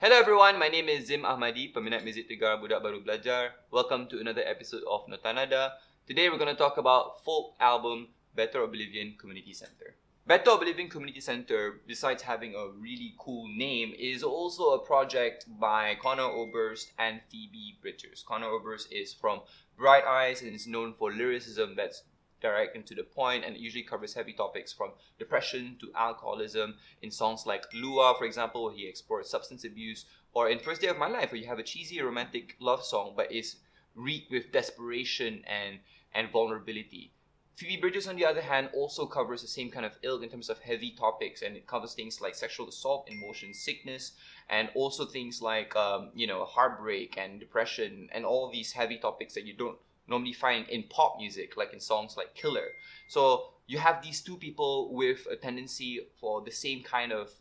Hello everyone, my name is Zim Ahmadi, peminat muzik Negara Budak Baru Belajar. Welcome to another episode of Nota Nada. Today we're going to talk about folk album Better Oblivion Community Center. Better Oblivion Community Center, besides having a really cool name, is also a project by Conor Oberst and Phoebe Bridgers. Conor Oberst is from Bright Eyes and is known for lyricism that's direct and to the point, and it usually covers heavy topics from depression to alcoholism in songs like Lua, for example, where he explores substance abuse, or in First Day of My Life, where you have a cheesy romantic love song but is reeked with desperation and vulnerability. Phoebe Bridgers, on the other hand, also covers the same kind of ilk in terms of heavy topics, and it covers things like sexual assault and motion sickness, and also things like heartbreak and depression, and all these heavy topics that you don't normally find in pop music, like in songs like Killer. So you have these two people with a tendency for the same kind of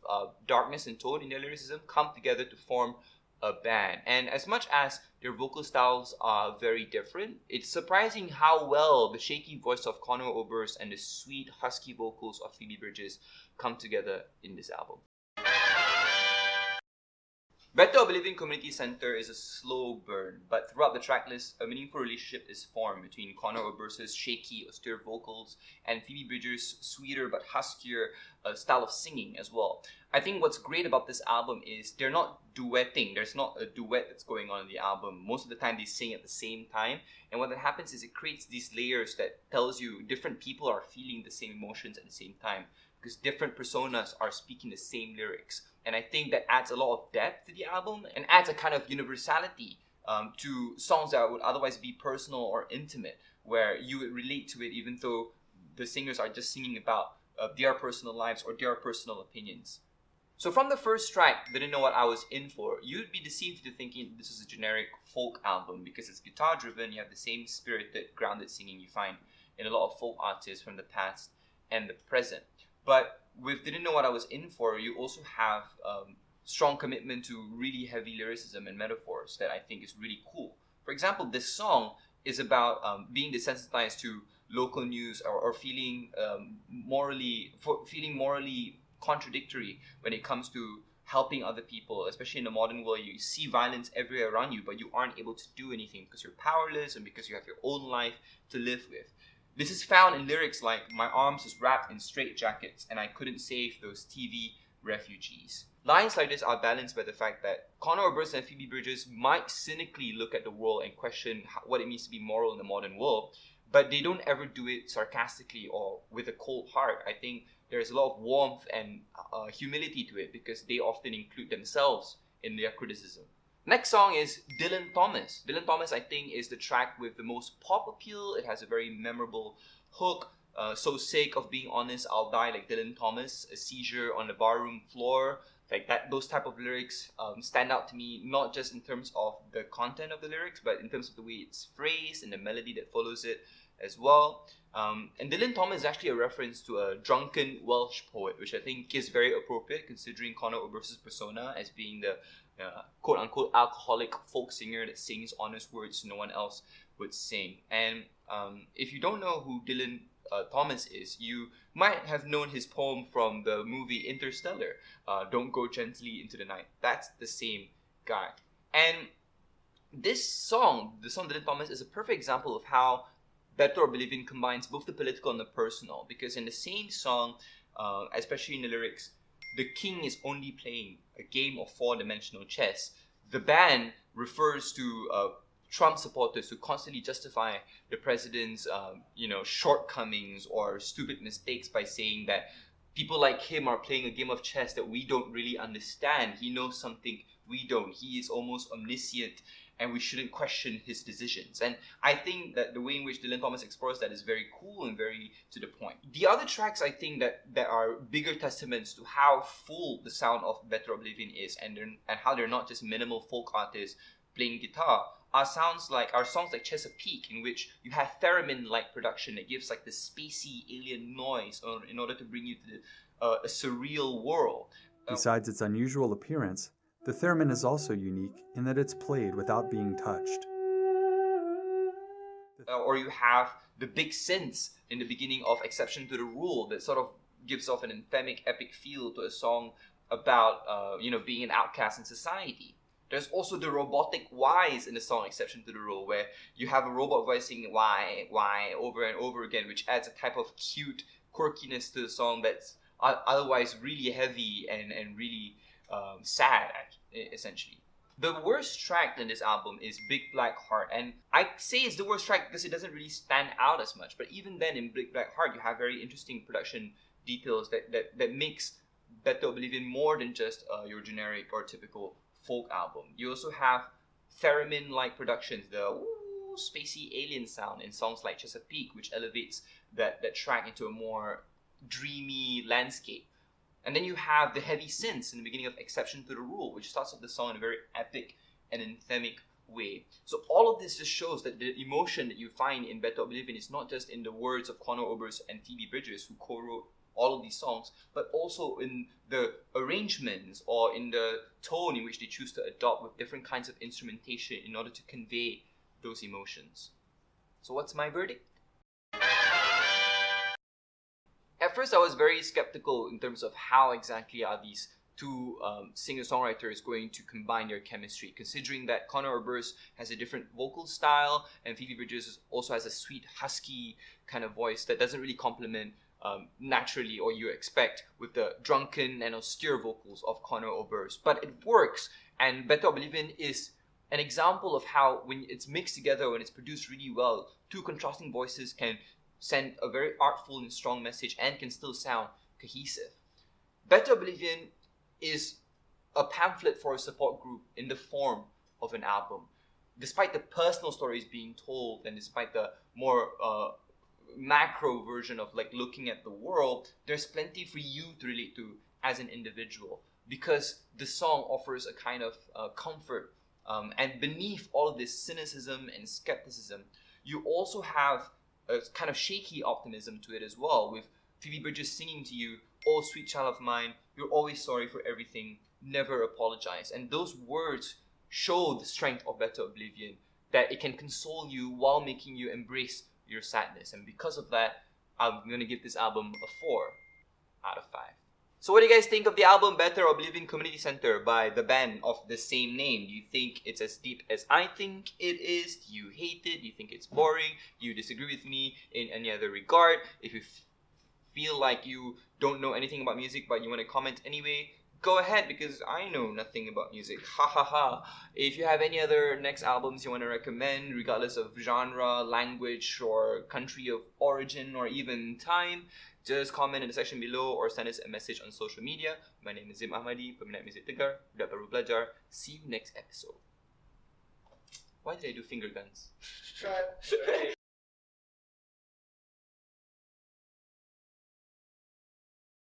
darkness and tone in their lyricism come together to form a band. And as much as their vocal styles are very different, it's surprising how well the shaky voice of Conor Oberst and the sweet husky vocals of Phoebe Bridgers come together in this album. Better Oblivion Community Center is a slow burn, but throughout the tracklist, a meaningful relationship is formed between Conor Oberst's shaky, austere vocals and Phoebe Bridgers' sweeter but huskier style of singing as well. I think what's great about this album is they're not duetting. There's not a duet that's going on in the album. Most of the time they sing at the same time, and what that happens is it creates these layers that tells you different people are feeling the same emotions at the same time, because different personas are speaking the same lyrics. And I think that adds a lot of depth to the album and adds a kind of universality to songs that would otherwise be personal or intimate, where you would relate to it even though the singers are just singing about their personal lives or their personal opinions. So from the first track, Didn't Know What I Was In For, you'd be deceived into thinking this is a generic folk album because it's guitar driven. You have the same spirited, grounded singing you find in a lot of folk artists from the past and the present. But with Didn't Know What I Was In For, you also have strong commitment to really heavy lyricism and metaphors that I think is really cool. For example, this song is about being desensitized to local news or feeling morally contradictory when it comes to helping other people, especially in the modern world. You see violence everywhere around you, but you aren't able to do anything because you're powerless and because you have your own life to live with. This is found in lyrics like, my arms was wrapped in straitjackets and I couldn't save those TV refugees. Lines like this are balanced by the fact that Conor Oberst and Phoebe Bridgers might cynically look at the world and question what it means to be moral in the modern world, but they don't ever do it sarcastically or with a cold heart. I think there's a lot of warmth and humility to it because they often include themselves in their criticism. Next song is Dylan Thomas. Dylan Thomas, I think, is the track with the most pop appeal. It has a very memorable hook. So sake of being honest, I'll die like Dylan Thomas. A seizure on the barroom floor. Like that, those type of lyrics stand out to me, not just in terms of the content of the lyrics, but in terms of the way it's phrased and the melody that follows it as well. And Dylan Thomas is actually a reference to a drunken Welsh poet, which I think is very appropriate considering Conor Oberst's persona as being the quote-unquote alcoholic folk singer that sings honest words no one else would sing. And if you don't know who Dylan Thomas is, you might have known his poem from the movie Interstellar, Don't Go Gently Into the Night. That's the same guy. And this song, the song Dylan Thomas, is a perfect example of how Better Oblivion combines both the political and the personal, because in the same song, especially in the lyrics, the king is only playing a game of four-dimensional chess. The band refers to Trump supporters who constantly justify the president's shortcomings or stupid mistakes by saying that people like him are playing a game of chess that we don't really understand. He knows something we don't. He is almost omniscient and we shouldn't question his decisions. And I think that the way in which Dylan Thomas explores that is very cool and very to the point. The other tracks I think that are bigger testaments to how full the sound of Better Oblivion is and how they're not just minimal folk artists playing guitar are songs like Chesapeake, in which you have theremin-like production that gives like the spacey alien noise in order to bring you to a surreal world. Besides its unusual appearance, the theremin is also unique in that it's played without being touched. Or you have the big synths in the beginning of Exception to the Rule that sort of gives off an anthemic epic feel to a song about being an outcast in society. There's also the robotic whys in the song Exception to the Rule, where you have a robot voice singing why over and over again, which adds a type of cute quirkiness to the song that's otherwise really heavy and really sad, essentially. The worst track in this album is Big Black Heart, and I say it's the worst track because it doesn't really stand out as much, but even then in Big Black Heart you have very interesting production details that makes Better Oblivion more than just your generic or typical folk album. You also have theremin-like productions, the spacey alien sound in songs like Chesapeake, which elevates that track into a more dreamy landscape. And then you have the heavy synths in the beginning of Exception to the Rule, which starts off the song in a very epic and anthemic way. So all of this just shows that the emotion that you find in Better Oblivion is not just in the words of Conor Oberst and Phoebe Bridgers, who co-wrote all of these songs, but also in the arrangements or in the tone in which they choose to adopt with different kinds of instrumentation in order to convey those emotions. So what's my verdict? At first I was very skeptical in terms of how exactly are these two singer-songwriters going to combine their chemistry, considering that Conor Oberst has a different vocal style and Phoebe Bridgers also has a sweet, husky kind of voice that doesn't really complement naturally, or you expect, with the drunken and austere vocals of Conor Oberst. But it works, and Better Oblivion is an example of how, when it's mixed together, when it's produced really well, two contrasting voices can send a very artful and strong message and can still sound cohesive. Better Oblivion is a pamphlet for a support group in the form of an album. Despite the personal stories being told, and despite the more macro version of like looking at the world, there's plenty for you to relate to as an individual, because the song offers a kind of comfort, and beneath all of this cynicism and skepticism, you also have a kind of shaky optimism to it as well, with Phoebe Bridgers singing to you, "Oh sweet child of mine, you're always sorry for everything, never apologize." And those words show the strength of Better Oblivion, that it can console you while making you embrace your sadness. And because of that, I'm going to give this album a 4 out of 5. So what do you guys think of the album Better Oblivion Community Center by the band of the same name? Do you think it's as deep as I think it is? Do you hate it? Do you think it's boring? Do you disagree with me in any other regard? If you feel like you don't know anything about music but you want to comment anyway, go ahead, because I know nothing about music. Ha ha ha. If you have any other next albums you want to recommend, regardless of genre, language, or country of origin, or even time, just comment in the section below or send us a message on social media. My name is Zim Ahmadi, peminat Muzik Tegar, budak baru belajar. See you next episode. Why did I do finger guns?